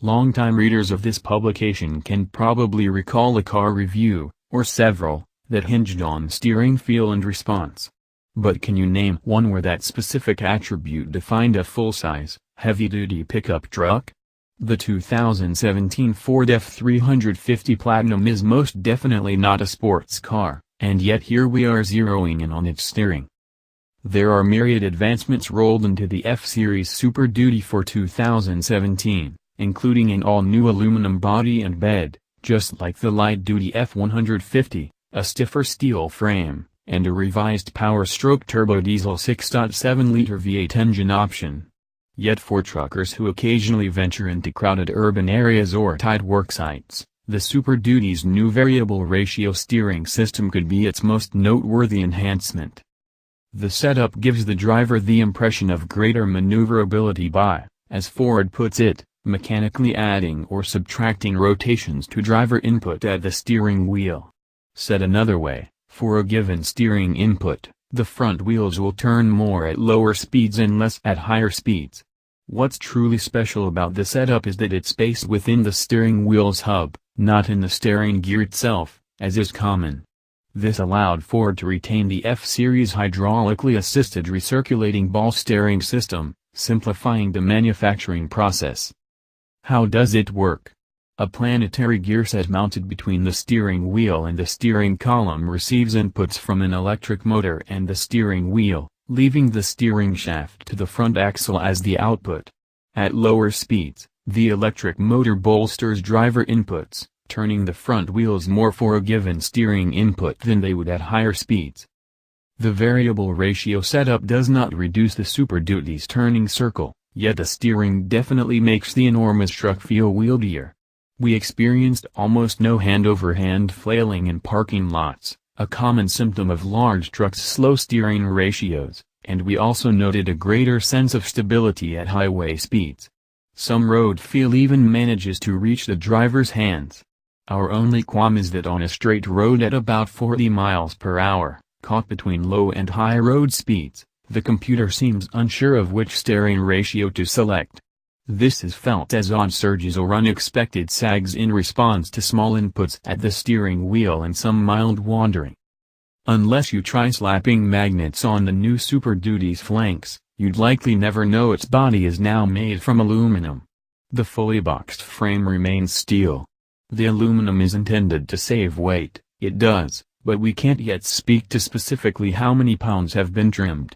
Longtime readers of this publication can probably recall a car review, or several, that hinged on steering feel and response. But can you name one where that specific attribute defined a full-size, heavy-duty pickup truck? The 2017 Ford F350 Platinum is most definitely not a sports car, and yet here we are zeroing in on its steering. There are myriad advancements rolled into the F-Series Super Duty for 2017. Including an all-new aluminum body and bed, just like the light-duty F150, a stiffer steel frame, and a revised power-stroke turbo diesel 6.7-liter V8 engine option. Yet for truckers who occasionally venture into crowded urban areas or tight work sites, the Super Duty's new variable ratio steering system could be its most noteworthy enhancement. The setup gives the driver the impression of greater maneuverability by, as Ford puts it, mechanically adding or subtracting rotations to driver input at the steering wheel. Said another way, for a given steering input, the front wheels will turn more at lower speeds and less at higher speeds. What's truly special about the setup is that it's spaced within the steering wheel's hub, not in the steering gear itself, as is common. This allowed Ford to retain the F-Series hydraulically assisted recirculating ball steering system, simplifying the manufacturing process. How does it work? A planetary gear set mounted between the steering wheel and the steering column receives inputs from an electric motor and the steering wheel, leaving the steering shaft to the front axle as the output. At lower speeds, the electric motor bolsters driver inputs, turning the front wheels more for a given steering input than they would at higher speeds. The variable ratio setup does not reduce the Super Duty's turning circle. Yet the steering definitely makes the enormous truck feel wieldier. We experienced almost no hand-over-hand flailing in parking lots, a common symptom of large trucks' slow steering ratios, and we also noted a greater sense of stability at highway speeds. Some road feel even manages to reach the driver's hands. Our only qualm is that on a straight road at about 40 miles per hour, caught between low and high road speeds, the computer seems unsure of which steering ratio to select. This is felt as odd surges or unexpected sags in response to small inputs at the steering wheel and some mild wandering. Unless you try slapping magnets on the new Super Duty's flanks, you'd likely never know its body is now made from aluminum. The fully boxed frame remains steel. The aluminum is intended to save weight, it does, but we can't yet speak to specifically how many pounds have been trimmed.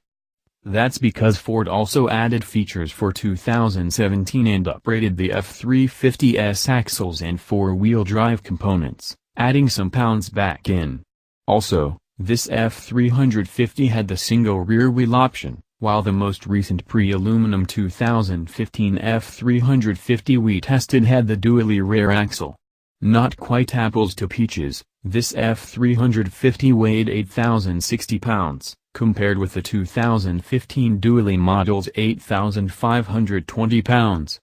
That's because Ford also added features for 2017 and upgraded the F350's axles and four-wheel drive components, adding some pounds back in. Also, this F350 had the single rear wheel option, while the most recent pre-aluminum 2015 F350 we tested had the dually rear axle. Not quite apples to peaches, this F350 weighed 8,060 pounds. Compared with the 2015 dually model's 8,520 pounds.